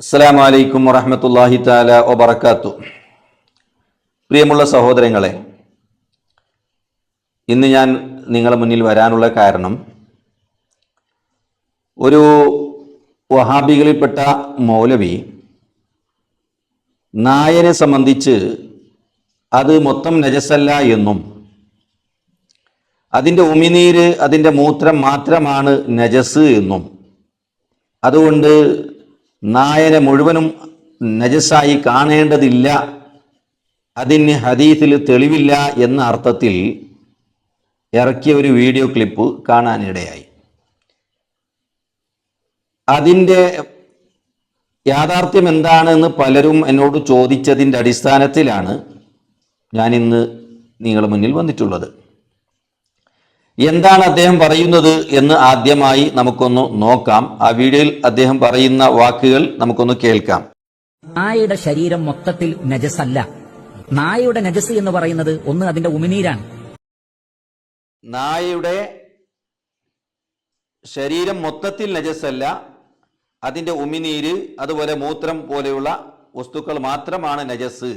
അസ്സലാമു അലൈക്കും വറഹ്മത്തുള്ളാഹി തആല വബറകാത്തു. പ്രിയമുള്ള സഹോദരങ്ങളെ, ഇന്ന് ഞാൻ നിങ്ങളുടെ മുന്നിൽ വരാനുള്ള കാരണം ഒരു വഹാബികളിൽപ്പെട്ട മൗലവി നായനെ സംബന്ധിച്ച് അത് മൊത്തം നജസല്ല എന്നും അതിൻ്റെ ഉമിനീര് അതിൻ്റെ മൂത്രം മാത്രമാണ് നജസ് എന്നും അതുകൊണ്ട് നായനെ മുഴുവനും നജസായി കാണേണ്ടതില്ല, അതിന് ഹദീസിൽ തെളിവില്ല എന്ന അർത്ഥത്തിൽ ഇറക്കിയ ഒരു വീഡിയോ ക്ലിപ്പ് കാണാനിടയായി. അതിൻ്റെ യാഥാർത്ഥ്യം എന്താണെന്ന് പലരും എന്നോട് ചോദിച്ചതിൻ്റെ അടിസ്ഥാനത്തിലാണ് ഞാനിന്ന് നിങ്ങളുടെ മുന്നിൽ വന്നിട്ടുള്ളത്. എന്താണ് അദ്ദേഹം പറയുന്നത് എന്ന് ആദ്യമായി നമുക്കൊന്ന് നോക്കാം. ആ വീഡിയോയിൽ അദ്ദേഹം പറയുന്ന വാക്കുകൾ നമുക്കൊന്ന് കേൾക്കാം. നായയുടെ ശരീരം മൊത്തത്തിൽ നജസല്ല. നായയുടെ നജസ് എന്ന് പറയുന്നത് ഒന്ന് അതിന്റെ ഉമിനീരാണ്. നായയുടെ ശരീരം മൊത്തത്തിൽ നജസല്ല, അതിന്റെ ഉമിനീര് അതുപോലെ മൂത്രം പോലെയുള്ള വസ്തുക്കൾ മാത്രമാണ് നജസ്.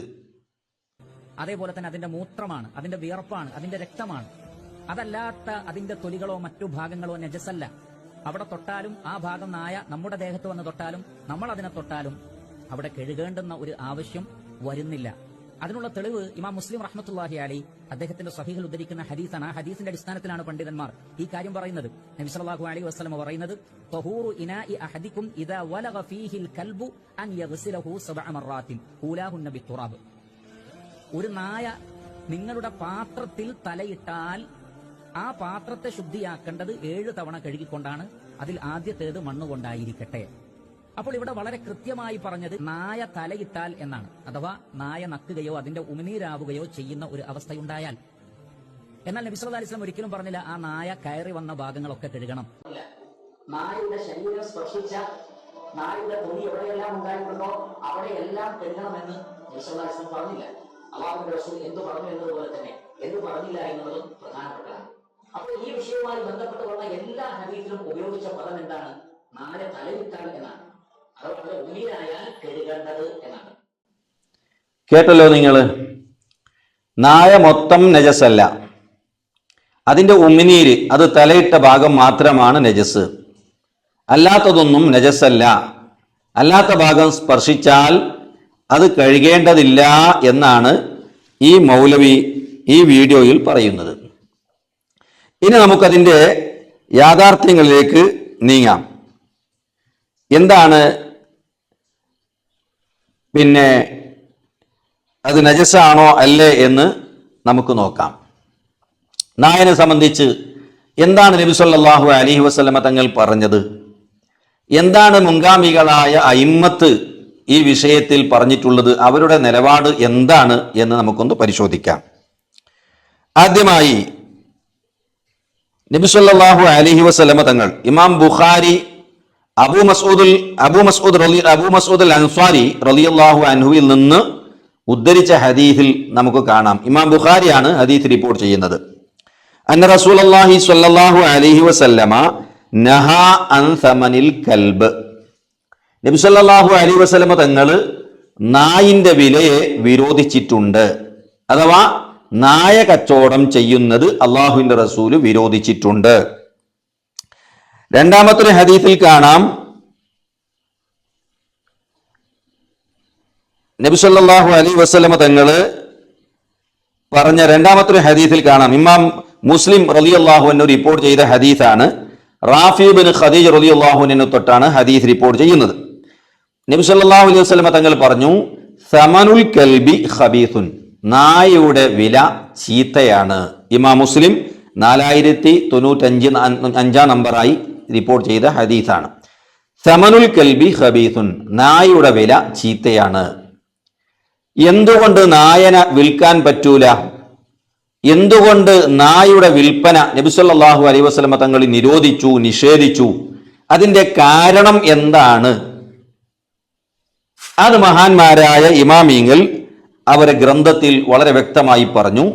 അതേപോലെ തന്നെ അതിന്റെ മൂത്രമാണ്, അതിന്റെ വിയർപ്പാണ്, അതിന്റെ രക്തമാണ്. അതല്ലാത്ത അതിന്റെ തൊലികളോ മറ്റു ഭാഗങ്ങളോ നജസല്ല. അവിടെ തൊട്ടാലും ആ ഭാഗം നായ നമ്മുടെ ദേഹത്ത് വന്ന് തൊട്ടാലും നമ്മൾ അതിനെ തൊട്ടാലും അവിടെ കഴുകേണ്ടുന്ന ഒരു ആവശ്യം വരുന്നില്ല. അതിനുള്ള തെളിവ് ഇമാം മുസ്ലിം റഹ്മത്തുള്ളാഹി അലൈഹി അദ്ദേഹത്തിന്റെ സ്വഹീഹിൽ ഉദ്ധരിക്കുന്ന ഹദീസാണ്. ആ ഹദീസിന്റെ അടിസ്ഥാനത്തിലാണ് പണ്ഡിതന്മാർ ഈ കാര്യം പറയുന്നത്. നബി സല്ലല്ലാഹു അലൈഹി വസല്ലം പറയുന്നത്, തഹൂറു ഇനാഇ അഹദിക്കും ഇദാ വലഗ ഫീഹിൽ കൽബു അൻ യഗ്സിലഹു സബ്അ മറാത്തിൻ ഊലാഹുന്ന ബിത്തുറാബ്. ഒരു നായ നിങ്ങളുടെ പാത്രത്തിൽ തലയിട്ടാൽ ആ പാത്രത്തെ ശുദ്ധിയാക്കേണ്ടത് 7 തവണ കഴുകിക്കൊണ്ടാണ്. അതിൽ ആദ്യത്തേത് മണ്ണുകൊണ്ടായിരിക്കട്ടെ. അപ്പോൾ ഇവിടെ വളരെ കൃത്യമായി പറഞ്ഞത് നായ തലയിട്ടാൽ എന്നാണ്. അഥവാ നായ നക്കുകയോ അതിന്റെ ഉമിനീരാവുകയോ ചെയ്യുന്ന ഒരു അവസ്ഥയുണ്ടായാൽ. എന്നാൽ നബി സല്ലല്ലാഹു അലൈഹി വസല്ലം ഒരിക്കലും പറഞ്ഞില്ല ആ നായ കയറി വന്ന ഭാഗങ്ങളൊക്കെ കഴുകണം. നായയുടെ ശരീരം സ്പർശിച്ച നായയുടെ തൊലി എവിടെയെല്ലാം ഉണ്ടായിട്ടുണ്ടോ അവിടെയെല്ലാം കഴുകണമെന്ന് നബി സല്ലല്ലാഹു അലൈഹി വസല്ലം പറഞ്ഞില്ല. അല്ലാഹുവിന്റെ റസൂൽ എന്ത് പറഞ്ഞു എന്നതുപോലെ തന്നെ എന്ത് പറഞ്ഞില്ല എന്നുള്ളതും പ്രധാനപ്പെട്ടതാണ്. അപ്പോൾ ഈ വിഷയവുമായി ബന്ധപ്പെട്ട് വന്ന എല്ലാ ഹദീസിലും ഉപയോഗിച്ച പദം എന്താണ്? നായ തലയിട്ടാൽ എന്നാണ്. അതുപോലെ ഉമിനീരായാൽ കഴുകേണ്ടത് എന്നാണ്. കേട്ടല്ലോ നിങ്ങൾ. നായ മൊത്തം നജസല്ല, അതിൻ്റെ ഉമിനീര് അത് തലയിട്ട ഭാഗം മാത്രമാണ് നജസ്. അല്ലാത്തതൊന്നും നജസല്ല. അല്ലാത്ത ഭാഗം സ്പർശിച്ചാൽ അത് കഴുകേണ്ടതില്ല എന്നാണ് ഈ മൗലവി ഈ വീഡിയോയിൽ പറയുന്നത്. ഇനി നമുക്കതിൻ്റെ യാഥാർത്ഥ്യങ്ങളിലേക്ക് നീങ്ങാം. എന്താണ് പിന്നെ അത് നജസാണോ അല്ലേ എന്ന് നമുക്ക് നോക്കാം. നായനെ സംബന്ധിച്ച് എന്താണ് നബി സല്ലല്ലാഹു അലൈഹി വസല്ലമ തങ്ങൾ പറഞ്ഞത്? എന്താണ് മുൻഗാമികളായ അയിമ്മത്ത് ഈ വിഷയത്തിൽ പറഞ്ഞിട്ടുള്ളത്? അവരുടെ നിലപാട് എന്താണ് എന്ന് നമുക്കൊന്ന് പരിശോധിക്കാം. ആദ്യമായി നബി സല്ലല്ലാഹു അലൈഹി വസല്ലമ തങ്ങൾ ഇമാം ബുഖാരി അബൂ മസ്ഊദ് അൽ അൻസ്വാരി റളിയല്ലാഹു അൻഹുവിൽ നിന്ന് ഉദ്ധരിച്ച ഹദീസിൽ നമുക്ക് കാണാം. ഇമാം ബുഖാരിയാണ് ഹദീസ് റിപ്പോർട്ട് ചെയ്യുന്നത്. അന്ന റസൂലുള്ളാഹി സ്വല്ലല്ലാഹു അലൈഹി വസല്ലമ നഹാ അൻ സമനിൽ കൽബ്. നബി സല്ലല്ലാഹു അലൈഹി വസല്ലമ തങ്ങൾ നായിന്റെ വിലയെ വിരോധിച്ചിട്ടുണ്ട്. അഥവാ നായ കച്ചവടം ചെയ്യുന്നത് അള്ളാഹുവിന്റെ റസൂല് വിരോധിച്ചിട്ടുണ്ട്. രണ്ടാമത്തെ ഹദീസിൽ കാണാം നബി സല്ലല്ലാഹു അലൈഹി വസല്ലമ തങ്ങൾ പറഞ്ഞ രണ്ടാമത്തെ ഹദീസിൽ കാണാം. ഇമാം മുസ്ലിം റളിയല്ലാഹു അൻഹു റിപ്പോർട്ട് ചെയ്ത ഹദീസാണ്. റാഫി ബിൻ ഖദീജ റളിയല്ലാഹു അൻഹു തൊട്ടാണ് ഹദീസ് റിപ്പോർട്ട് ചെയ്യുന്നത്. നബി സല്ലല്ലാഹു അലൈഹി വസല്ലമ തങ്ങൾ പറഞ്ഞു, സമനുൽ കൽബി ഖബീസുൻ. നായയുടെ വില ചീത്തയാണ്. ഇമാം മുസ്ലിം 4095 നമ്പറായി റിപ്പോർട്ട് ചെയ്ത ഹദീസാണ്. സമനുൽ കൽബി ഖബീസുൻ. നായയുടെ വില ചീത്തയാണ്. എന്തുകൊണ്ട് നായനെ വിൽക്കാൻ പറ്റൂല? എന്തുകൊണ്ട് നായയുടെ വിൽപ്പന നബി സല്ലല്ലാഹു അലൈഹി വസല്ലമ തങ്ങൾ നിരോധിച്ചു, നിഷേധിച്ചു? അതിന്റെ കാരണം എന്താണ്? അത് മഹാന്മാരായ ഇമാമിങ്ങൾ അവരെ ഗ്രന്ഥത്തിൽ വളരെ വ്യക്തമായി പറഞ്ഞു.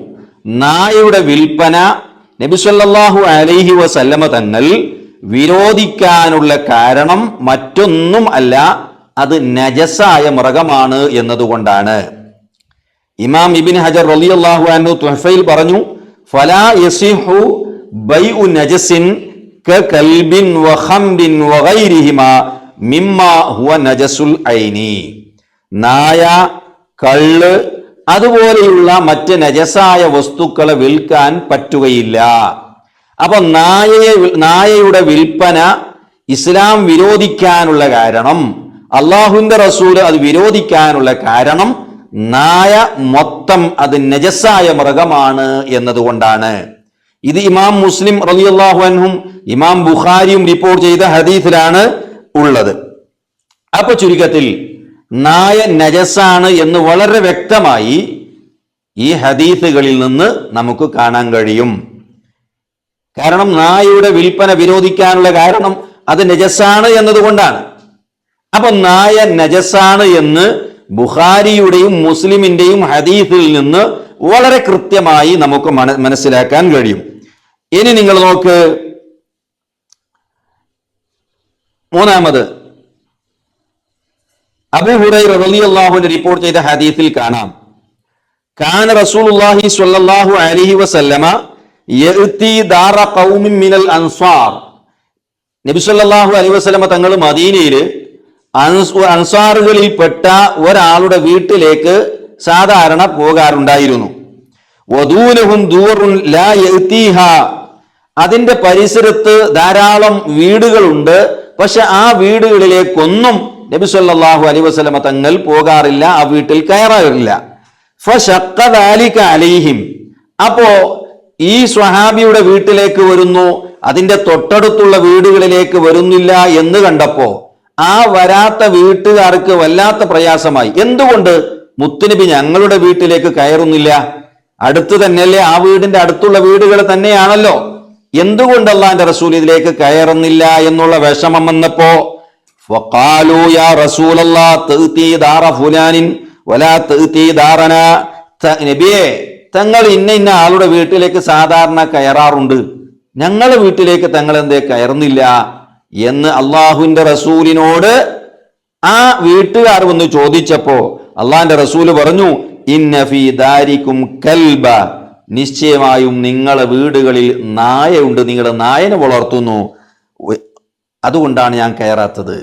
നായയുടെ വിൽപ്പന നബി സല്ലല്ലാഹു അലൈഹി വസല്ലമ തങ്ങൾ വിരോധിക്കാനുള്ള കാരണം മറ്റൊന്നും അല്ല, അത് നജസായ മൃഗമാണ് എന്നതുകൊണ്ടാണ്. ഇമാം ഇബ്നു ഹജർ റളിയല്ലാഹു അൻഹു തുഹഫയിൽ പറഞ്ഞു, ഫലാ യസിഹു ബൈഉ നജസിൻ കൽബിൻ വഖംബിൻ വഗൈരിഹിമാ മിമ്മാ ഹുവ നജസുൽ ഐനി. നായ, കള്ള് അതുപോലെയുള്ള മറ്റ് നജസായ വസ്തുക്കളെ വിൽക്കാൻ പറ്റുകയില്ല. അപ്പൊ നായയുടെ വിൽപ്പന ഇസ്ലാം വിരോധിക്കാനുള്ള കാരണം, അള്ളാഹുവിന്റെ റസൂല് അത് വിരോധിക്കാനുള്ള കാരണം, നായ മൊത്തം അത് നജസായ മൃഗമാണ് എന്നതുകൊണ്ടാണ്. ഇത് ഇമാം മുസ്ലിം റളിയല്ലാഹു അൻഹും ഇമാം ബുഖാരിയും റിപ്പോർട്ട് ചെയ്ത ഹദീസിലാണ് ഉള്ളത്. അപ്പൊ ചുരുക്കത്തിൽ നായ നജസാണ് എന്ന് വളരെ വ്യക്തമായി ഈ ഹദീസുകളിൽ നിന്ന് നമുക്ക് കാണാൻ കഴിയും. കാരണം നായയുടെ വിൽപ്പന വിരോധിക്കാനുള്ള കാരണം അത് നജസാണ് എന്നതുകൊണ്ടാണ്. അപ്പൊ നായ നജസാണ് എന്ന് ബുഖാരിയുടെയും മുസ്ലിമിന്റെയും ഹദീസിൽ നിന്ന് വളരെ കൃത്യമായി നമുക്ക് മനസ്സിലാക്കാൻ കഴിയും. ഇനി നിങ്ങൾ നോക്ക്, മൂന്നാമത് അബൂ ഹുറൈറ റളിയല്ലാഹു അൻഹു റിപ്പോർട്ട് ചെയ്ത ഹദീസിൽ കാണാം, കാന റസൂലുള്ളാഹി സ്വല്ലല്ലാഹു അലൈഹി വസല്ലമ യഅതി ദാറ ഖൗമിൻ മിനൽ അൻസാർ. നബി സല്ലല്ലാഹു അലൈഹി വസല്ലമ തങ്ങൾ മദീനയിൽ അൻസാറുകളിൽപ്പെട്ട ഒരാളുടെ വീട്ടിലേക്ക് സാധാരണ പോകാറുണ്ടായിരുന്നു. വദൂനഹും ദൂറുൻ ലാ യഅതിഹാ. അതിന്റെ പരിസരത്ത് ധാരാളം വീടുകളുണ്ട്, പക്ഷെ ആ വീടുകളിലേക്കൊന്നും നബി സല്ലല്ലാഹു അലൈഹി വസല്ലമ തങ്ങൾ പോകാറില്ല, ആ വീട്ടിൽ കയറാറില്ല. ഫശഖ്ഖ ദാലിക അലൈഹിം. അപ്പോ ഈ സ്വഹാബിയുടെ വീട്ടിലേക്ക് വരുന്നു, അതിന്റെ തൊട്ടടുത്തുള്ള വീടുകളിലേക്ക് വരുന്നില്ല എന്ന് കണ്ടപ്പോ ആ വരാത്ത വീട്ടുകാർക്ക് വല്ലാത്ത പ്രയാസമായി. എന്തുകൊണ്ട് മുത്തുനബി ഞങ്ങളുടെ വീട്ടിലേക്ക് കയറുന്നില്ല? അടുത്ത് തന്നെയല്ലേ, ആ വീടിന്റെ അടുത്തുള്ള വീടുകൾ തന്നെയാണല്ലോ, എന്തുകൊണ്ട് അല്ലാഹുവിന്റെ റസൂൽ ഇതിലേക്ക് കയറുന്നില്ല എന്നുള്ള വിഷമം വന്നപ്പോ ഫഖാലു യാ റസൂലല്ലാഹ് തഅതി ദാറ ഫുലാനിൻ വലാ തഅതി ദാറനാ. നബിയേ, തങ്ങൾ ഇന്ന ആളുടെ വീട്ടിലേക്ക് സാധാരണ കയറാറുണ്ട്, ഞങ്ങളുടെ വീട്ടിലേക്ക് തങ്ങൾ എന്തേ കയറുന്നില്ല എന്ന് അള്ളാഹുവിന്റെ റസൂലിനോട് ആ വീട്ടുകാർ വന്ന് ചോദിച്ചപ്പോ അള്ളാഹിന്റെ റസൂല് പറഞ്ഞു, ഇന്ന ഫീ ദാരിക്കും കൽബ. നിശ്ചയമായും നിങ്ങളെ വീടുകളിൽ നായയുണ്ട്, നിങ്ങളുടെ നായനെ വളർത്തുന്നു, അതുകൊണ്ടാണ് ഞാൻ കയറാത്തത്.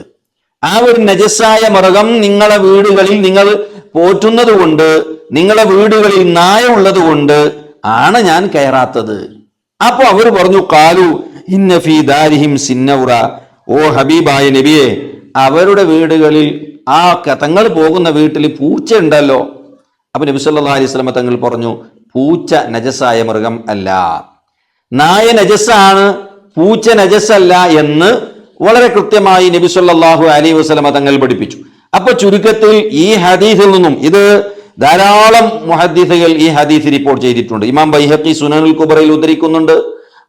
ആ ഒരു നജസായ മൃഗം നിങ്ങളെ വീടുകളിൽ നിങ്ങൾ പോറ്റുന്നത് കൊണ്ട്, നിങ്ങളെ വീടുകളിൽ നായ ഉള്ളത് കൊണ്ട് ആണ് ഞാൻ കയറാത്തത്. അപ്പൊ അവർ പറഞ്ഞു, കാലു ഇന്ന ഫീ ദാരിഹിം സിന്നൗറ. ഓ ഹബീബായ നബിയെ, അവരുടെ വീടുകളിൽ ആ തങ്ങൾ പോകുന്ന വീട്ടിൽ പൂച്ച ഉണ്ടല്ലോ. അപ്പൊ നബി സല്ലല്ലാഹു അലൈഹി വസല്ലം തങ്ങൾ പറഞ്ഞു, പൂച്ച നജസായ മൃഗം അല്ല, നായ നജസാണ്, പൂച്ച നജസല്ല എന്ന് വളരെ കൃത്യമായി നബി സല്ലല്ലാഹു അലൈഹി വസല്ലം തങ്ങൾ പഠിപ്പിച്ചു. അപ്പൊ ചുരുക്കത്തിൽ ഈ ഹദീസിൽ നിന്നും, ഇത് ധാരാളം മുഹദ്ദിസുകൾ ഈ ഹദീസ് റിപ്പോർട്ട് ചെയ്തിട്ടുണ്ട്. ഇമാം ബൈഹഖി സുനനുൽ കുബറയിൽ ഉദ്ധരിക്കുന്നുണ്ട്,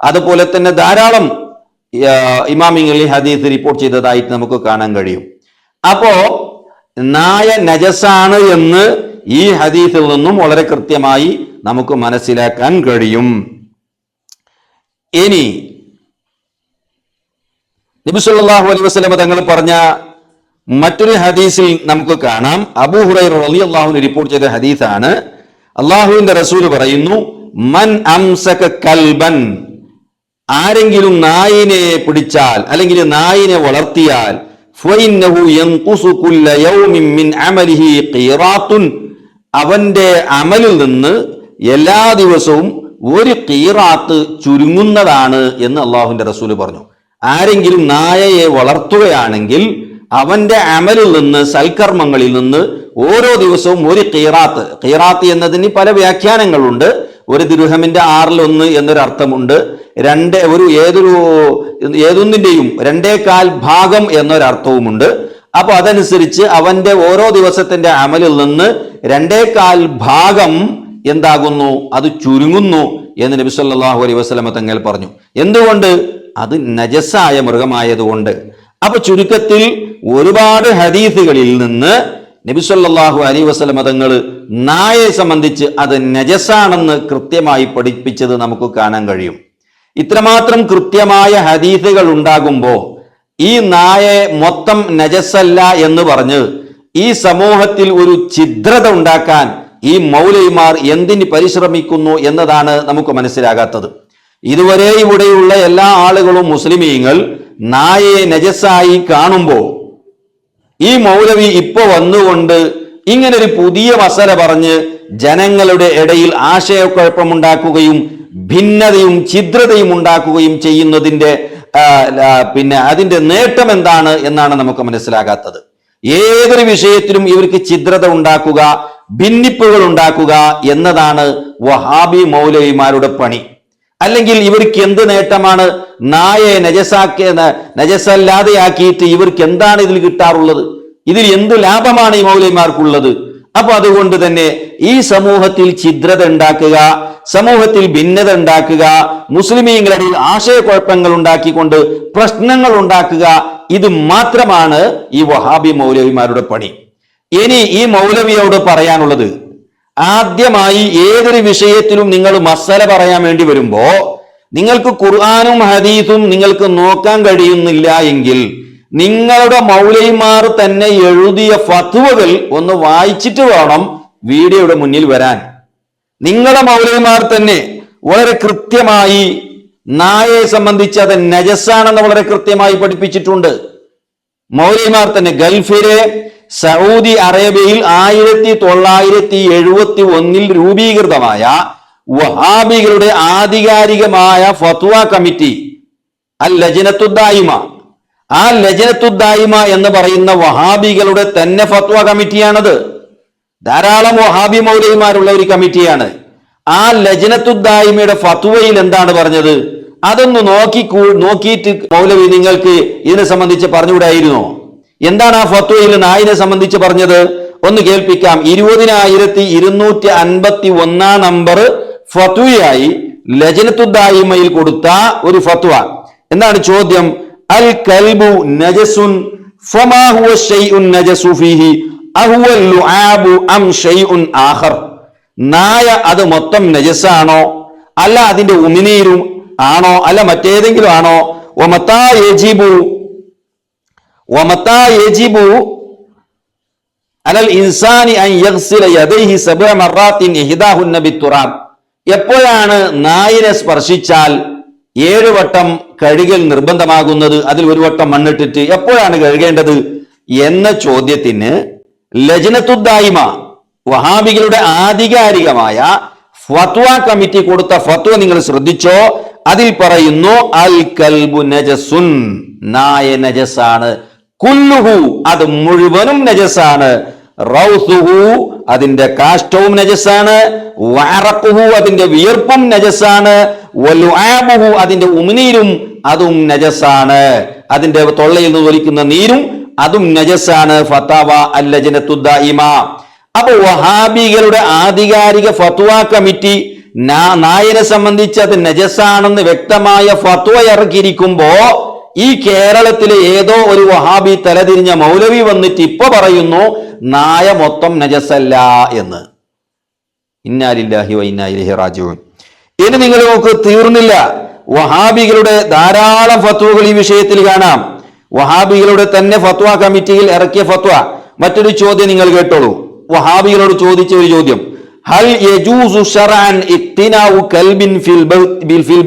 അതുപോലെ തന്നെ ധാരാളം ഇമാമിങ്ങൾ ഈ ഹദീസ് റിപ്പോർട്ട് ചെയ്തതായിട്ട് നമുക്ക് കാണാൻ കഴിയും. അപ്പോ നായ നജസാണ് എന്ന് ഈ ഹദീസിൽ നിന്നും വളരെ കൃത്യമായി നമുക്ക് മനസ്സിലാക്കാൻ കഴിയും. ഇനി നബി സല്ലല്ലാഹു അലൈഹി വസല്ലം തങ്ങൾ പറഞ്ഞ മറ്റൊരു ഹദീസിൽ നമുക്ക് കാണാം, അബൂ ഹുറൈറ റളിയല്ലാഹു അൻഹു റിപ്പോർട്ട് ചെയ്ത ഹദീസാണ്. അള്ളാഹുവിന്റെ റസൂൽ പറയുന്നു, മൻ അംസക കൽബൻ. ആരെങ്കിലും നായിനെ പിടിച്ചാൽ അല്ലെങ്കിൽ നായിനെ വളർത്തിയാൽ ഫഇന്നഹു യൻഖുസു കുല്ല യൗമിൻ മിൻ അമലിഹി ഖീറാത്തുൻ. അവന്റെ അമലിൽ നിന്ന് എല്ലാ ദിവസവും ഒരു ഖീറാത്ത് ചുരുങ്ങുന്നതാണ് എന്ന് അള്ളാഹുവിന്റെ റസൂൽ പറഞ്ഞു. ആരെങ്കിലും നായയെ വളർത്തുകയാണെങ്കിൽ അവന്റെ അമലിൽ നിന്ന്, സൽക്കർമ്മങ്ങളിൽ നിന്ന് ഓരോ ദിവസവും ഒരു ഖീറാത്ത്. ഖീറാത്ത് എന്നതിന് പല വ്യാഖ്യാനങ്ങളുണ്ട്. ഒരു ദിർഹമിന്റെ 1/6 എന്നൊരർത്ഥമുണ്ട്. ഏതൊന്നിന്റെയും 2.25 ഭാഗം എന്നൊരർത്ഥവുമുണ്ട്. അപ്പൊ അതനുസരിച്ച് അവന്റെ ഓരോ ദിവസത്തിന്റെ അമലിൽ നിന്ന് 2.25 ഭാഗം എന്താകുന്നു, അത് ചുരുങ്ങുന്നു എന്ന് നബി സല്ലല്ലാഹു അലൈഹി വസല്ലം തങ്ങൾ പറഞ്ഞു. എന്തുകൊണ്ട്? അത് നജസായ മൃഗമായതുകൊണ്ട്. അപ്പൊ ചുരുക്കത്തിൽ ഒരുപാട് ഹദീസുകളിൽ നിന്ന് നബി സല്ലല്ലാഹു അലൈഹി വസല്ലം തങ്ങൾ നായയെ സംബന്ധിച്ച് അത് നജസാണെന്ന് കൃത്യമായി പഠിപ്പിച്ചത് നമുക്ക് കാണാൻ കഴിയും. ഇത്രമാത്രം കൃത്യമായ ഹദീസുകൾ ഉണ്ടാകുമ്പോ ഈ നായെ മൊത്തം നജസല്ല എന്ന് പറഞ്ഞ് ഈ സമൂഹത്തിൽ ഒരു ഛിദ്രത ഉണ്ടാക്കാൻ ഈ മൗലവിമാർ എന്തിന് പരിശ്രമിക്കുന്നു എന്നതാണ് നമുക്ക് മനസ്സിലാകാത്തത്. ഇതുവരെ ഇവിടെയുള്ള എല്ലാ ആളുകളും മുസ്ലിമീങ്ങൾ നായയെ നജസായി കാണുമ്പോൾ ഈ മൗലവി ഇപ്പൊ വന്നുകൊണ്ട് ഇങ്ങനൊരു പുതിയ മസല പറഞ്ഞ് ജനങ്ങളുടെ ഇടയിൽ ആശയക്കുഴപ്പമുണ്ടാക്കുകയും ഭിന്നതയും ഛിദ്രതയും ഉണ്ടാക്കുകയും ചെയ്യുന്നതിന്റെ അതിന്റെ നേട്ടം എന്താണ് എന്നാണ് നമുക്ക് മനസ്സിലാകാത്തത്. ഏതൊരു വിഷയത്തിലും ഇവർക്ക് ഛിദ്രത ഉണ്ടാക്കുക, ഭിന്നിപ്പുകൾ ഉണ്ടാക്കുക എന്നതാണ് വഹാബി മൗലവിമാരുടെ പണി. അല്ലെങ്കിൽ ഇവർക്ക് എന്ത് നേട്ടമാണ്? നായെ നജസല്ലാതെയാക്കിയിട്ട് ഇവർക്ക് എന്താണ് ഇതിൽ കിട്ടാറുള്ളത്? ഇതിൽ എന്ത് ലാഭമാണ് ഈ മൗലവിമാർക്കുള്ളത്? അപ്പൊ അതുകൊണ്ട് തന്നെ ഈ സമൂഹത്തിൽ ഛിദ്രത ഉണ്ടാക്കുക, സമൂഹത്തിൽ ഭിന്നത ഉണ്ടാക്കുക, മുസ്ലിമീങ്ങളുടെ ആശയക്കുഴപ്പങ്ങൾ ഉണ്ടാക്കിക്കൊണ്ട് പ്രശ്നങ്ങൾ ഉണ്ടാക്കുക, ഇത് മാത്രമാണ് ഈ വഹാബി മൗലവിമാരുടെ പണി. ഇനി ഈ മൗലവിയോട് പറയാനുള്ളത്, ആദ്യമായി ഏതൊരു വിഷയത്തിലും നിങ്ങൾ മസല പറയാൻ വേണ്ടി വരുമ്പോ നിങ്ങൾക്ക് ഖുർആനും ഹദീസും നിങ്ങൾക്ക് നോക്കാൻ കഴിയുന്നില്ല എങ്കിൽ നിങ്ങളുടെ മൗലവിമാർ തന്നെ എഴുതിയ ഫത്വകൾ ഒന്ന് വായിച്ചിട്ട് വേണം വീഡിയോയുടെ മുന്നിൽ വരാൻ. നിങ്ങളുടെ മൗലവിമാർ തന്നെ വളരെ കൃത്യമായി നായയെ സംബന്ധിച്ച് അത് നജസാണെന്ന് വളരെ കൃത്യമായി പഠിപ്പിച്ചിട്ടുണ്ട്. മൗലവിമാർ തന്നെ ഗൾഫിലെ സൗദി അറേബ്യയിൽ 1971 രൂപീകൃതമായ വഹാബികളുടെ ആധികാരികമായ ഫത്വ കമ്മിറ്റി അൽ ലജ്നത്തുദ്ദായിമ, ആ ലജ്നത്തുദ്ദായിമ എന്ന് പറയുന്ന വഹാബികളുടെ തന്നെ ഫത്വ കമ്മിറ്റിയാണത്. ധാരാളം വഹാബി മൗലവിമാരുള്ള ഒരു കമ്മിറ്റിയാണ്. ആ ലജ്നത്തുദ്ദായിമയുടെ ഫത്വയിൽ എന്താണ് പറഞ്ഞത്? അതൊന്ന് നോക്കിയിട്ട് മൗലവി നിങ്ങൾക്ക് ഇതിനെ സംബന്ധിച്ച് പറഞ്ഞുകൂടായിരുന്നോ? എന്താണ് ആ ഫത്വയിൽ നായിനെ സംബന്ധിച്ച് പറഞ്ഞത്? ഒന്ന് കേൾപ്പിക്കാം. 20251 നമ്പർ ഫത്വയായി ലജ്നത്തുദ്ദായിമയിൽ കൊടുത്ത ഒരു ഫത്വ. എന്താണ് ചോദ്യം? അൽ കൽബു നജസുൻ ഫമാ ഹുവ ശൈഉൻ നജസു ഫീഹി അഹുവ ലുആബു അം ശൈഉൻ ആഖർ. നായ അത് മൊത്തം നജസാണോ, അല്ല അതിന്റെ ഉമിനീരും ആണോ, അല്ല മറ്റേതെങ്കിലും ആണോ? വമതാ യജിബു അലൽ ഇൻസാനി അൻ യഗ്സില യദൈഹി 7 മറാത്തിൻ ഇഹ്ദാഹുന്ന ബിത്തുറാബ്. എപ്പോഴാണ് നായിനെ സ്പർശിച്ചാൽ 7 വട്ടം കഴുകൽ നിർബന്ധമാകുന്നത്? അതിൽ 1 വട്ടം മണ്ണിട്ടിട്ട് എപ്പോഴാണ് കഴുകേണ്ടത് എന്ന ചോദ്യത്തിന് ലജ്നത്തുദ്ദായിമ വഹാബികളുടെ ആധികാരികമായ ഫത്വ കമ്മിറ്റി കൊടുത്ത ഫത്വ നിങ്ങൾ ശ്രദ്ധിച്ചോ? അതിൽ പറയുന്നു അൽ കൽബു നജസുൻ, നായ നജസാണ്. കുല്ലുഹു, അത് മുഴുവനും നജസാണ്. റൗസുഹു, അതിന്റെ കാഷ്ടവും നജസാണ്. വഅറഖുഹു, അതിന്റെ വിയർപ്പും നജസാണ്. വലുആബുഹു, അതിന്റെ ഉമിനീരും അതും നജസാണ്. അതിന്റെ തൊള്ളയിൽ നിന്ന് ഒലിക്കുന്ന നീരും അതും നജസാണ്. ഫതവ അൽ ലജ്നത്തുദ്ദായിമ. അപ്പൊ വഹാബികളുടെ ആധികാരിക ഫത്വ കമ്മിറ്റി നായനെ സംബന്ധിച്ച് അത് നജസാണെന്ന് വ്യക്തമായ ഫത്വ ഇറക്കിയിരിക്കുമ്പോ ഈ കേരളത്തിലെ ഏതോ ഒരു വഹാബി തലതിരിഞ്ഞ മൗലവി വന്നിട്ട് ഇപ്പൊ പറയുന്നു നായ മൊത്തം നജസല്ല എന്ന്. ഇന്നാ ലില്ലാഹി വ ഇന്നാ ഇലൈഹി റാജിഊൻ. ഇനി നിങ്ങൾ നോക്ക്, തീർന്നില്ല. വഹാബികളുടെ ധാരാളം ഫത്വകൾ ഈ വിഷയത്തിൽ കാണാം. വഹാബികളുടെ തന്നെ ഫത്വ കമ്മിറ്റിയിൽ ഇറക്കിയ ഫത്വ. മറ്റൊരു ചോദ്യം നിങ്ങൾ കേട്ടോളൂ. വഹാബികളോട് ചോദിച്ച ഒരു ചോദ്യം, ഹൽ യജൂസു ശർഅൻ ഇഖ്തിനാഉ കൽബിൻ ഫിൽ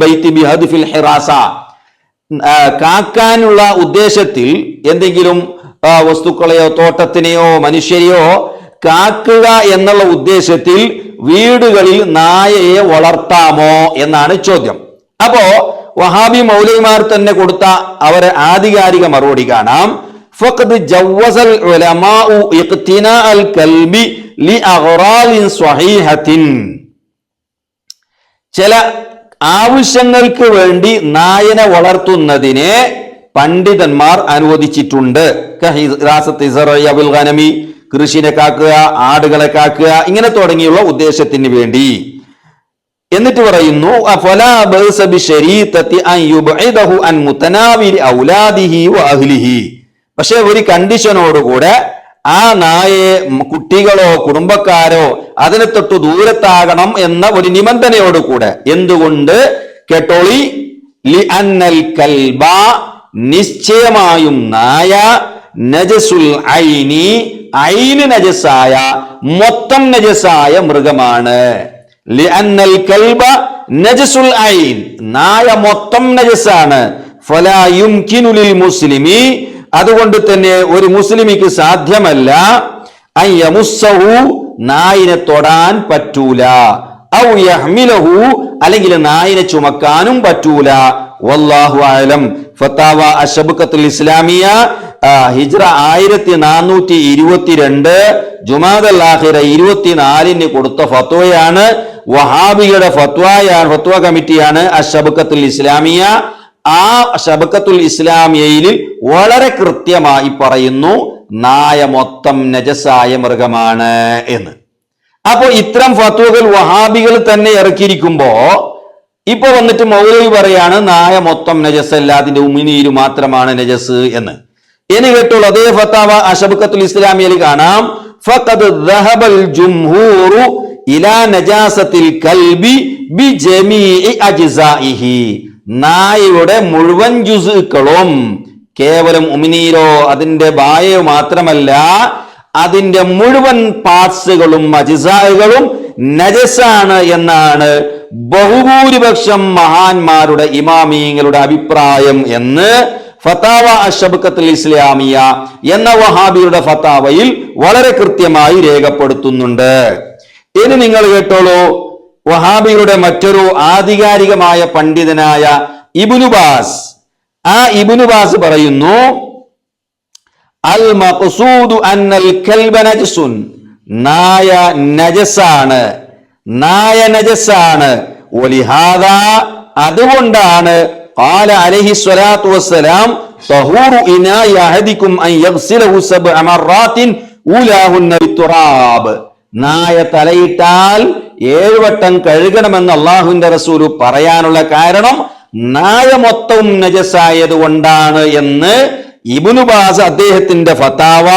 ബൈത്തി ബിഹദ്ഫിൽ ഹിറാസ. കാക്കാനുള്ള ഉദ്ദേശത്തിൽ എന്തെങ്കിലും വസ്തുക്കളെയോ തോട്ടത്തിനെയോ മനുഷ്യരെയോ കാക്കുക എന്നുള്ള ഉദ്ദേശത്തിൽ വീടുകളിൽ നായയെ വളർത്താമോ എന്നാണ് ചോദ്യം. അപ്പോ വഹാബി മൗലവിമാർ തന്നെ കൊടുത്ത അവരെ ആധികാരിക മറുപടി കാണാം. ഫഖദ് ജവ്വസൽ ഉലമാഉ ഇഖ്തിനാഅൽ കൽബി ലിഅഗ്റാലിൻ സ്വഹീഹത്തിൻ. ചില ആവശ്യങ്ങൾക്ക് വേണ്ടി നായനെ വളർത്തുന്നതിനെ പണ്ഡിതന്മാർ അനുവദിച്ചിട്ടുണ്ട്. കൃഷിനെ കാക്കുക, ആടുകളെ കാക്കുക, ഇങ്ങനെ തുടങ്ങിയുള്ള ഉദ്ദേശത്തിന് വേണ്ടി. എന്നിട്ട് പറയുന്നു പക്ഷെ ഒരു കണ്ടീഷനോടുകൂടെ ആ നായയെ കുട്ടികളോ കുടുംബക്കാരോ അതിനെ തൊട്ട് ദൂരത്താകണം എന്ന ഒരു നിബന്ധനയോടുകൂടെ. എന്തുകൊണ്ട്? കേട്ടോളി, ലിഅന്നൽ കൽബ നിശ്ചയമായും നായ നജസുൽ ഐനി ഐന് നജസായ മൊത്തം നജസായ മൃഗമാണ്. ലിഅന്നൽ കൽബ നജസുൽ ഐൻ നായ മൊത്തം നജസാണ്. ഫലാ യുംകിനു ലിൽ മുസ്ലിമി അതുകൊണ്ട് തന്നെ ഒരു മുസ്ലിമിക്ക് സാധ്യമല്ല അൻ യമുസ്സഹു നായിനെ തൊടാൻ പറ്റൂല, ഔ യഹ്മിലഹു അല്ലെങ്കിൽ നായിനെ ചുമക്കാനും പറ്റൂല. വല്ലാഹു അഅലം. ഫത്താവ അശ്ശബ്ഖത്തുൽ ഇസ്ലാമിയ ഹിജ്റ 1422 ജുമാദൽ ആഖിറ 24 കൊടുത്ത ഫത്വയാണ്. വഹാബിയുടെ ഫത്വ കമ്മിറ്റിയാണ് അശ്ശബ്ഖത്തുൽ ഇസ്ലാമിയ. ആ ശബ്ഖത്തുൽ ഇസ്ലാമിയയിൽ വളരെ കൃത്യമായി പറയുന്നു നായ മൊത്തം നജസായ മൃഗമാണ് എന്ന്. അപ്പോ ഇത്തരം ഫത്വകൾ വഹാബികൾ തന്നെ ഇറക്കിയിരിക്കുമ്പോ ഇപ്പൊ വന്നിട്ട് മൗലവി പറയാണ് നായ മൊത്തം നജസല്ല, അതിന്റെ ഉമിനീര് മാത്രമാണ് നജസ് എന്ന്. ഇനി കേട്ടോളൂ, അതേ ഫത്താവ അശ്ശബ്ഖത്തുൽ ഇസ്ലാമിയയിൽ കാണാം ഫഖദ് ദഹബൽ ജുംഹൂറു ഇലാ നജാസത്തിൽ കൽബി ബിജമീഇ അജ്സാഇഹി നായയുടെ മുഴുവൻ ജുസുകളും കേവലം ഉമിനീരോ അതിന്റെ ബായോ മാത്രമല്ല അതിന്റെ മുഴുവൻ പാർട്സുകളും അജ്സാകളും നജസാണ് എന്നാണ് ബഹുഭൂരിപക്ഷം മഹാന്മാരുടെ ഇമാമീങ്ങളുടെ അഭിപ്രായം എന്ന് ഫത്താവ അശ്ശബ്ഖത്തുൽ ഇസ്ലാമിയ എന്ന വഹാബിയുടെ ഫത്താവയിൽ വളരെ കൃത്യമായി രേഖപ്പെടുത്തുന്നുണ്ട്. ഇനി നിങ്ങൾ കേട്ടോളൂ, വഹാബിയുടെ മറ്റൊരു ആധികാരികമായ പണ്ഡിതനായ ഇബ്നു ബാസ്, ആ ഇബ്നു ബാസ് പറയുന്നു അൽ മഖ്സൂദു അന്നൽ കൽബ നജസുൻ നായ നജസാണ്, നായ നജസാണ്. വലിഹാദാ അതുകൊണ്ടാണ് ഖാല അലൈഹി സ്വലാത്തു വസ്സലാം തഹൂറു ഇനായ അഹദികും അൻ യഗ്സിലഹു സബ്അ മറാത്തിൻ ഉലാഹുന്ന ബിത്തുറാബ് നായ തലയിട്ടാൽ 7 വട്ടം കഴുകണമെന്ന് അള്ളാഹുവിന്റെ റസൂല് പറയാനുള്ള കാരണം നായ മൊത്തവും നജസായത് കൊണ്ടാണ് എന്ന് ഇബ്നു ബാസ് അദ്ദേഹത്തിന്റെ ഫത്താവ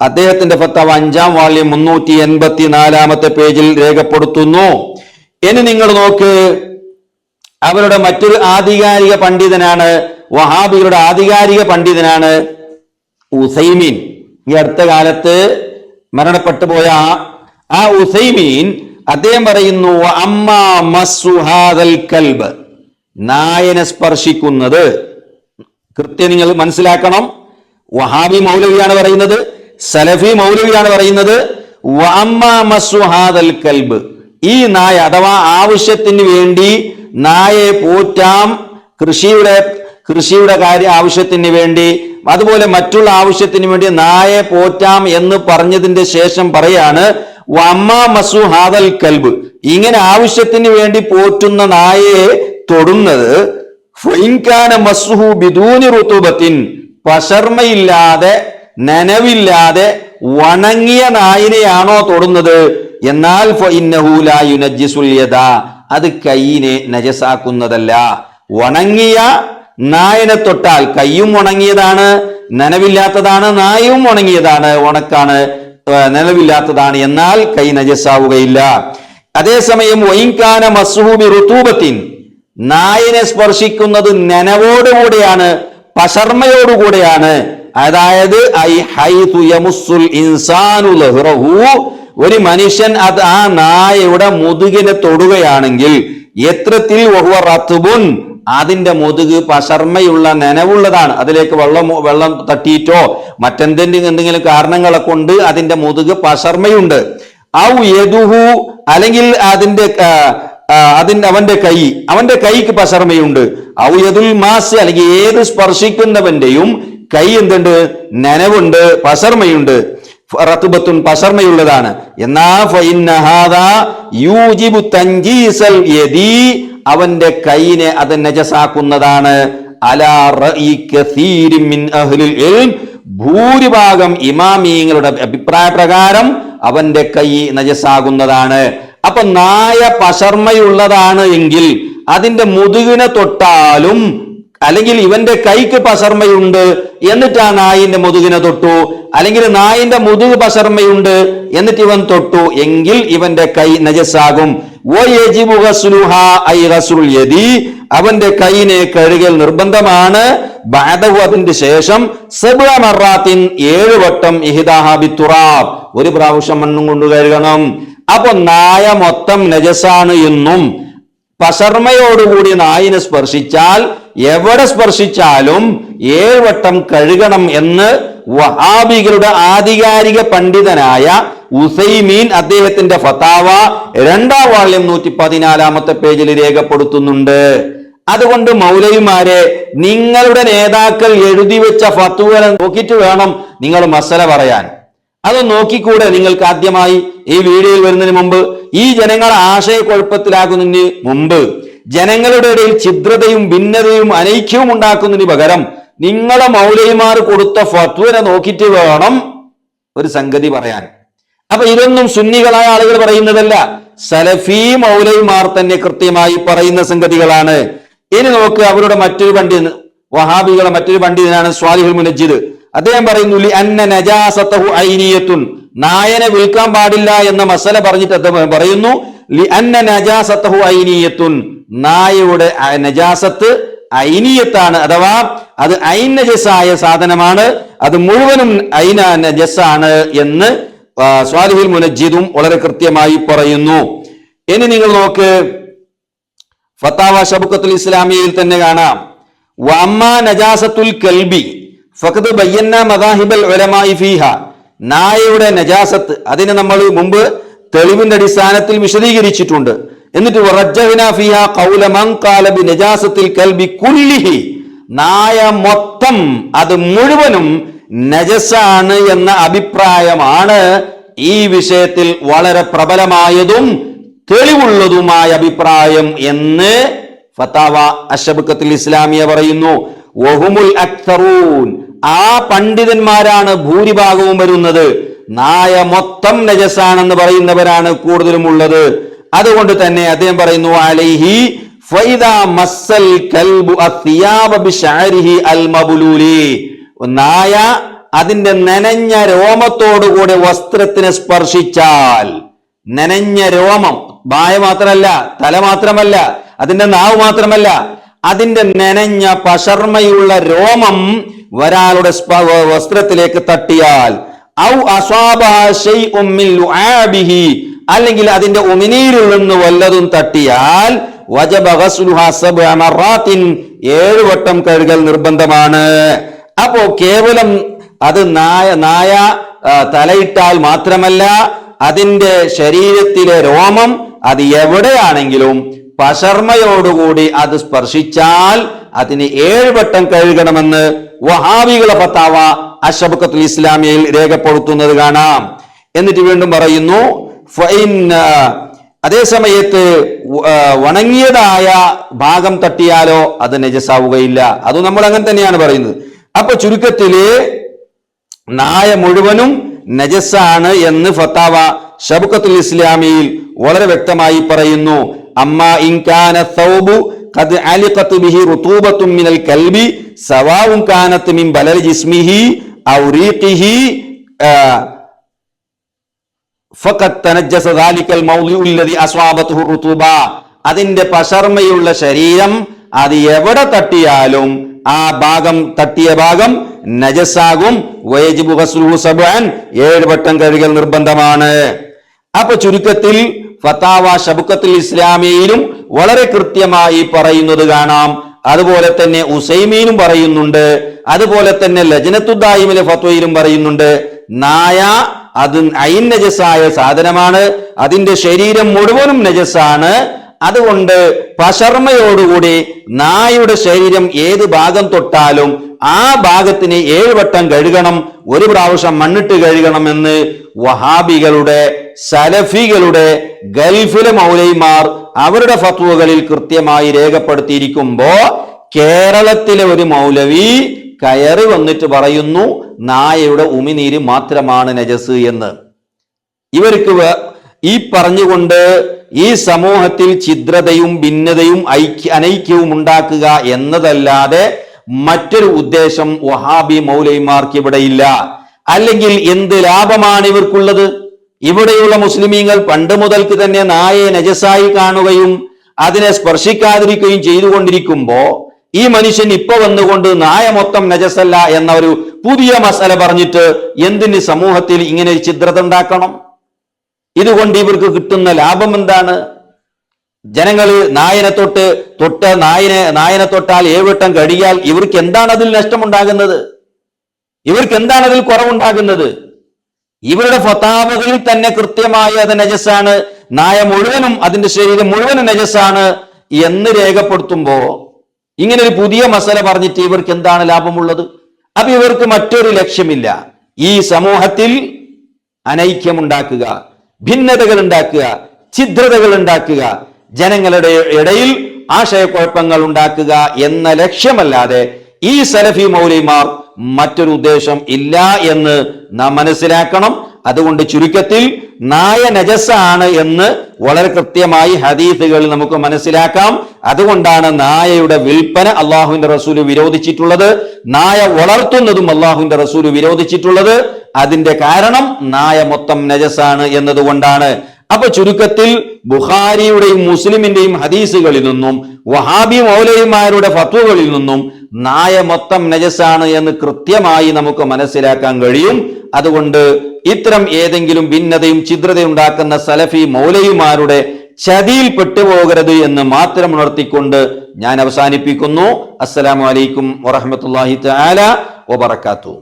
5-ാം വാള്യം 384 പേജിൽ രേഖപ്പെടുത്തുന്നു. ഇനി നിങ്ങൾ നോക്ക്, അവരുടെ മറ്റൊരു ആധികാരിക പണ്ഡിതനാണ്, വഹാബികളുടെ ആധികാരിക പണ്ഡിതനാണ് ഉസൈമീൻ. ഈ അടുത്ത കാലത്ത് മരണപ്പെട്ടു പോയ ആ ഉസൈമീൻ അദ്ദേഹം പറയുന്നു അമ്മാ മസ്സു ഹാദൽ കൽബ് നായനെ സ്പർശിക്കുന്നത്. കൃത്യം നിങ്ങൾ മനസ്സിലാക്കണം, വഹാബി മൗലവിയാണ് പറയുന്നത്, സലഫി മൗലവിയാണ് പറയുന്നത്. വഅമ്മാ മസ്സു ഹാദൽ കൽബ് ഈ നായ അഥവാ ആവശ്യത്തിന് വേണ്ടി നായയെ പോറ്റാം, കൃഷിയുടെ ആവശ്യത്തിന് വേണ്ടി അതുപോലെ മറ്റുള്ള ആവശ്യത്തിന് വേണ്ടി നായയെ പോറ്റാം എന്ന് പറഞ്ഞതിന്റെ ശേഷം പറയാണ് വഅമ്മാ മസ്സു ഹാദൽ കൽബ് ഇങ്ങനെ ആവശ്യത്തിന് വേണ്ടി പോറ്റുന്ന നായയെ തൊടുന്നത് ഫഇൻകാന മസ്സുഹു ബിദൂനി റുതുബത്തിൻ പശർമയില്ലാതെ നനവില്ലാതെ വണങ്ങിയ നായിനെയാണോ തൊടുന്നത്, എന്നാൽ ഫഇന്നഹു ലാ യുനജ്ജിസുൽ യദ അത് കൈയിനെ നജസാക്കുന്നതല്ല. വണങ്ങിയ നായനെ തൊട്ടാൽ കൈയും ഉണങ്ങിയതാണ്, നനവില്ലാത്തതാണ്, നായും ഉണങ്ങിയതാണ്, ഉണക്കാണ്, നനവില്ലാത്തതാണ്, എന്നാൽ കൈ നജസാവുകയില്ല. അതേസമയം വഇൻകാന മസ്സുഹു ബി റുതൂബത്തിൻ നായിനെ സ്പർശിക്കുന്നത് നനവോടുകൂടെയാണ്, പശർമയോടുകൂടെയാണ്. അതായത് ഐ ഹൈതു യമുസ്സുൽ ഇൻസാനു ലഹ്റഹു ഒരു മനുഷ്യൻ അത് ആ നായയുടെ മുതുകിനെ തൊടുകയാണെങ്കിൽ എത്രത്തിൽ വഹുവ റത്ബുൻ അതിന്റെ മുതുക് പശർമയുള്ള നനവുള്ളതാണ്, അതിലേക്ക് വെള്ളം തട്ടിയിട്ടോ എന്തെങ്കിലും കാരണങ്ങളെ കൊണ്ട് അതിന്റെ മുതുക് പശർമയുണ്ട്. ഔ യദുഹു അല്ലെങ്കിൽ അവന്റെ കൈക്ക് പശർമയുണ്ട്. ഔ യദുൽ മാസ് അല്ലെങ്കിൽ ഏത് സ്പർശിക്കുന്നവന്റെയും കൈ എന്തുണ്ട്, നനവുണ്ട്, പശർമയുണ്ട്, റത്ബത്തുൻ പശർമയുള്ളതാണ്. എന്നാ യൂജിബു തൻജീസൽ യദി അവന്റെ കൈനെ അത് നജസാക്കുന്നതാണ്. അലാ റഅയി കസീരിൻ മിൻ അഹ്ലിൽ ഇൽം ഭൂരിഭാഗം ഇമാമിയങ്ങളുടെ അഭിപ്രായ പ്രകാരം അവന്റെ കൈ നജസാകുന്നതാണ്. അപ്പൊ നായ പശർമയുള്ളതാണ് എങ്കിൽ അതിന്റെ മുതുകിനെ തൊട്ടാലും അല്ലെങ്കിൽ ഇവന്റെ കൈക്ക് പശർമയുണ്ട് എന്നിട്ട് ആ നായിന്റെ മുതുകിനെ തൊട്ടു, അല്ലെങ്കിൽ നായിന്റെ മുതുക് പശർമയുണ്ട് എന്നിട്ട് ഇവൻ തൊട്ടു എങ്കിൽ ഇവന്റെ കൈ നജസാകും. വയജിബു ഗസ്ലുഹാ ഐ ഗസ്ലുൽ യദി, അവന്റെ കൈനെ കഴുകൽ നിർബന്ധമാണ്. ബഅദഹു, അതിന്റെ ശേഷം 7 മറാത്തിൻ 7 വട്ടം, ഇഹ്ദാഹാ ബിത്തുറാബ്, ഒരു പ്രാവശ്യം മണ്ണും കൊണ്ട് കഴുകണം. അപ്പൊ നായ മൊത്തം നജസാണ് എന്നും പശർമയോടുകൂടി നായിനെ സ്പർശിച്ചാൽ എവിടെ സ്പർശിച്ചാലും 7 വട്ടം കഴുകണം എന്ന് വഹാബികളുടെ ആധികാരിക പണ്ഡിതനായ ഉസൈമീൻ അദ്ദേഹത്തിന്റെ ഫതാവ 2ാം വാള്യം 114 പേജിൽ രേഖപ്പെടുത്തുന്നുണ്ട്. അതുകൊണ്ട് മൗലവിമാരെ, നിങ്ങളുടെ നേതാക്കൾ എഴുതി വെച്ച ഫത്വ നോക്കിയിട്ട് വേണം നിങ്ങൾ മസല പറയാൻ. അത് നോക്കിക്കൂടെ നിങ്ങൾക്ക്? ആദ്യമായി ഈ വീഡിയോയിൽ വരുന്നതിന് മുമ്പ്, ഈ ജനങ്ങളെ ആശയക്കുഴപ്പത്തിലാക്കുന്നതിന് മുമ്പ്, ജനങ്ങളുടെ ഇടയിൽ ഛിദ്രതയും ഭിന്നതയും അനൈക്യവും ഉണ്ടാക്കുന്നതിന് പകരം നിങ്ങളെ മൗലവിമാർ കൊടുത്ത ഫത്വനെ നോക്കിയിട്ട് വേണം ഒരു സംഗതി പറയാൻ. അപ്പൊ ഇതൊന്നും സുന്നികളായ ആളുകൾ പറയുന്നതല്ല, സലഫി മൗലവിമാർ തന്നെ കൃത്യമായി പറയുന്ന സംഗതികളാണ്. ഇനി നോക്ക്, അവരുടെ മറ്റൊരു പണ്ഡിതൻ, വഹാബികളെ മറ്റൊരു പണ്ഡിതനാണ് സ്വാലിഹുൽ മുനജ്ജിദ്. അദ്ദേഹം പറയുന്നു, ലി അന്ന നജാസതഹു ഐനിയത്തുൻ, നായനെ വിൽക്കാൻ പാടില്ല എന്ന മസല പറഞ്ഞിട്ട് അദ്ദേഹം പറയുന്നു, ലി അന്ന നജാസതഹു ഐനിയത്തുൻ, നായയുടെ നജാസത്ത് ഐനിയത്താണ്, അഥവാ അത് ഐൻ നജസായ സാധനമാണ്, അത് മുഴുവനും ഐന നജസാണ് എന്ന് സ്വാലിഹുൽ മുനജ്ജിദും വളരെ കൃത്യമായി പറയുന്നു. ഇനി നിങ്ങൾ നോക്ക്, ഫത്താവ ശബഖത്തുൽ ഇസ്ലാമിയയിൽ തന്നെ കാണാം, വഅമ്മാ നജാസത്തുൽ കൽബി ഫഖദ് ബയ്യന്ന മദാഹിബൽ ഉലമാഇ ഫീഹ, നായയുടെ നജാസത്ത് അതിനെ നമ്മൾ മുമ്പ് തെളിവിന്റെ അടിസ്ഥാനത്തിൽ വിശദീകരിച്ചിട്ടുണ്ട്. എന്നിട്ട് വറജ്ജഹ്നാ ഫീഹാ ഖൗല മൻ ഖാല ബി നജാസത്തിൽ കൽബി കുല്ലിഹി, നായ മൊത്തം അത് മുഴുവനും നജസാണ് എന്ന അഭിപ്രായമാണ് ഈ വിഷയത്തിൽ വളരെ പ്രബലമായതും തെളിവുള്ളതുമായ അഭിപ്രായം എന്ന് ഫത്താവ അശബഖത്തുൽ ഇസ്ലാമിയ പറയുന്നു. വഹുമുൽ അക്തറൂൻ, ആ പണ്ഡിതന്മാരാണ് ഭൂരിഭാഗവും വരുന്നത്. നായ മൊത്തം നജസാണെന്ന് പറയുന്നവരാണ് കൂടുതലും ഉള്ളത്. അതുകൊണ്ട് തന്നെ അദ്ദേഹം പറയുന്നു, അലൈഹി ഫൈദാ മസ്സൽ കൽബു അത്യാബ ബിശഅരിഹി അൽ മബ്ലൂലി, നായ അതിന്റെ നനഞ്ഞ രോമത്തോടുകൂടെ വസ്ത്രത്തിനെ സ്പർശിച്ചാൽ, നനഞ്ഞ രോമം, വായ മാത്രമല്ല, തല മാത്രമല്ല, അതിന്റെ നാവ് മാത്രമല്ല, അതിന്റെ നനഞ്ഞ പശർമയുള്ള രോമം ഒരാളുടെ വസ്ത്രത്തിലേക്ക് തട്ടിയാൽ, ഔ അസ്വാബഹ ശൈഉം മിൻ ലുആബിഹി, അല്ലെങ്കിൽ അതിന്റെ ഉമിനീരിൽ നിന്ന് വല്ലതും തട്ടിയാൽ, വജബ ഗസ്ലുഹാ 7 മറാത്തിൻ, 7 വട്ടം കഴുകൽ നിർബന്ധമാണ്. അപ്പോ കേവലം അത് നായ തലയിട്ടാൽ മാത്രമല്ല, അതിന്റെ ശരീരത്തിലെ രോമം അത് എവിടെയാണെങ്കിലും പശർമയോടുകൂടി അത് സ്പർശിച്ചാൽ അതിന് 7 വട്ടം കഴുകണമെന്ന് വഹാബികളെ ഫത്താവ അശബഖത്തുൽ ഇസ്ലാമിയയിൽ രേഖപ്പെടുത്തുന്നത് കാണാം. എന്നിട്ട് വീണ്ടും പറയുന്നു, അതേ സമയത്ത് വണങ്ങിയതായ ഭാഗം തട്ടിയാലോ അത് നജസാവുകയില്ല. അത് നമ്മൾ അങ്ങനെ തന്നെയാണ് പറയുന്നത്. അപ്പൊ ചുരുക്കത്തില് നായ മുഴുവനും നജസാണ് എന്ന് ഫത്താവ ശബഖത്തുൽ ഇസ്ലാമിയിൽ വളരെ വ്യക്തമായി പറയുന്നു. അമ്മാ ഇൻ കാന തൗബു ഖദ് അലിഖത് ബിഹി റുതൂബത്തുൻ മിനൽ കൽബി സവാഉൻ കാനത് മിൻ ബലൽ ജിസ്മിഹി ഔ റീഖിഹി ഫഖദ് തനജ്ജസ ദാലികൽ മൗദിഉ അല്ലദി അസ്വാബതുഹു റുതൂബ, അതിന്റെ പശർമയുള്ള ശരീരം അത് എവിടെ തട്ടിയാലും ആ ഭാഗം, തട്ടിയ ഭാഗം നജസാകും. വയജിബു ഗസ്ലുഹു 7, 7 വട്ടം കഴുകൽ നിർബന്ധമാണ്. അപ്പൊ ചുരുക്കത്തിൽ ഫത്താവ ശബഖത്തുൽ ഇസ്ലാമിയിലും വളരെ കൃത്യമായി പറയുന്നത് കാണാം. അതുപോലെ തന്നെ ഉസൈമീനും പറയുന്നുണ്ട്, അതുപോലെ തന്നെ ലജ്നത്തു ദായിമിലെ ഫത്വയിലും പറയുന്നുണ്ട്, നായ അത് ഐൻ നജസായ സാധനമാണ്, അതിന്റെ ശരീരം മുഴുവനും നജസാണ്. അതുകൊണ്ട് പശർമയോടുകൂടി നായയുടെ ശരീരം ഏത് ഭാഗം തൊട്ടാലും ആ ഭാഗത്തിന് 7 വട്ടം കഴുകണം, 1 പ്രാവശ്യം മണ്ണിട്ട് കഴുകണമെന്ന് വഹാബികളുടെ, സലഫികളുടെ, ഗൾഫിലെ മൗലൈമാർ അവരുടെ ഫത്വകളിൽ കൃത്യമായി രേഖപ്പെടുത്തിയിരിക്കുമ്പോ കേരളത്തിലെ ഒരു മൗലവി കയറി വന്നിട്ട് പറയുന്നു നായയുടെ ഉമിനീര് മാത്രമാണ് നജസ് എന്ന്. ഇവർക്ക് ഈ പറഞ്ഞുകൊണ്ട് ഈ സമൂഹത്തിൽ ഛിദ്രതയും ഭിന്നതയും അനൈക്യവും ഉണ്ടാക്കുക എന്നതല്ലാതെ മറ്റൊരു ഉദ്ദേശം വഹാബി മൗലൈമാർക്ക് ഇവിടെ ഇല്ല. അല്ലെങ്കിൽ എന്ത് ലാഭമാണ് ഇവർക്കുള്ളത്? ഇവിടെയുള്ള മുസ്ലിമീങ്ങൾ പണ്ട് മുതൽക്ക് തന്നെ നായയെ നജസായി കാണുകയും അതിനെ സ്പർശിക്കാതിരിക്കുകയും ചെയ്തുകൊണ്ടിരിക്കുമ്പോ ഈ മനുഷ്യൻ ഇപ്പൊ വന്നുകൊണ്ട് നായ മൊത്തം നജസല്ല എന്ന ഒരു പുതിയ മസല പറഞ്ഞിട്ട് എന്തിന് സമൂഹത്തിൽ ഇങ്ങനെ ഒരു ഛിദ്രത ഉണ്ടാക്കണം? ഇതുകൊണ്ട് ഇവർക്ക് കിട്ടുന്ന ലാഭം എന്താണ്? ജനങ്ങള് നായനെ തൊട്ടാൽ 7 വട്ടം കടിയാൽ ഇവർക്ക് എന്താണ് അതിൽ നഷ്ടമുണ്ടാകുന്നത്? ഇവർക്ക് എന്താണ് അതിൽ കുറവുണ്ടാകുന്നത്? ഇവരുടെ ഫതാവകളിൽ തന്നെ കൃത്യമായി അത് നജസാണ്, നായ മുഴുവനും അതിന്റെ ശരീരം മുഴുവനും നജസാണ് എന്ന് രേഖപ്പെടുത്തുമ്പോ ഇങ്ങനെ ഒരു പുതിയ മസല പറഞ്ഞിട്ട് ഇവർക്ക് എന്താണ് ലാഭമുള്ളത്? അപ്പൊ ഇവർക്ക് മറ്റൊരു ലക്ഷ്യമില്ല, ഈ സമൂഹത്തിൽ അനൈക്യമുണ്ടാക്കുക, ഭിന്നതകൾ ഉണ്ടാക്കുക, ഛിദ്രതകൾ ഉണ്ടാക്കുക, ജനങ്ങളുടെ ഇടയിൽ ആശയക്കുഴപ്പങ്ങൾ ഉണ്ടാക്കുക എന്ന ലക്ഷ്യമല്ലാതെ ഈ സലഫി മൗലവിമാർ മറ്റൊരു ഉദ്ദേശം ഇല്ല എന്ന് നാം മനസ്സിലാക്കണം. അതുകൊണ്ട് ചുരുക്കത്തിൽ നായ നജസാണ് എന്ന് വളരെ കൃത്യമായി ഹദീസുകളിൽ നമുക്ക് മനസ്സിലാക്കാം. അതുകൊണ്ടാണ് നായയുടെ വിൽപ്പന അള്ളാഹുവിന്റെ റസൂല് വിരോധിച്ചിട്ടുള്ളത്, നായ വളർത്തുന്നതും അള്ളാഹുവിന്റെ റസൂല് വിരോധിച്ചിട്ടുള്ളത്. അതിന്റെ കാരണം നായ മൊത്തം നജസാണ് എന്നതുകൊണ്ടാണ്. അപ്പൊ ചുരുക്കത്തിൽ ബുഖാരിയുടെയും മുസ്ലിമിന്റെയും ഹദീസുകളിൽ നിന്നും വഹാബി മൗലവിമാരുടെ ഫത്വകളിൽ നിന്നും നായ മൊത്തം നജസാണ് എന്ന് കൃത്യമായി നമുക്ക് മനസ്സിലാക്കാൻ കഴിയും. അതുകൊണ്ട് ഇത്തരം ഏതെങ്കിലും ഭിന്നതയും ഛിദ്രതയും ഉണ്ടാക്കുന്ന സലഫി മൗലവിമാരുടെ ചതിയിൽ പെട്ടുപോകരുത് എന്ന് മാത്രം ഉണർത്തിക്കൊണ്ട് ഞാൻ അവസാനിപ്പിക്കുന്നു. അസ്സലാമു അലൈക്കും വറഹ്മത്തുള്ളാഹി തആല വബറകാതുഹു.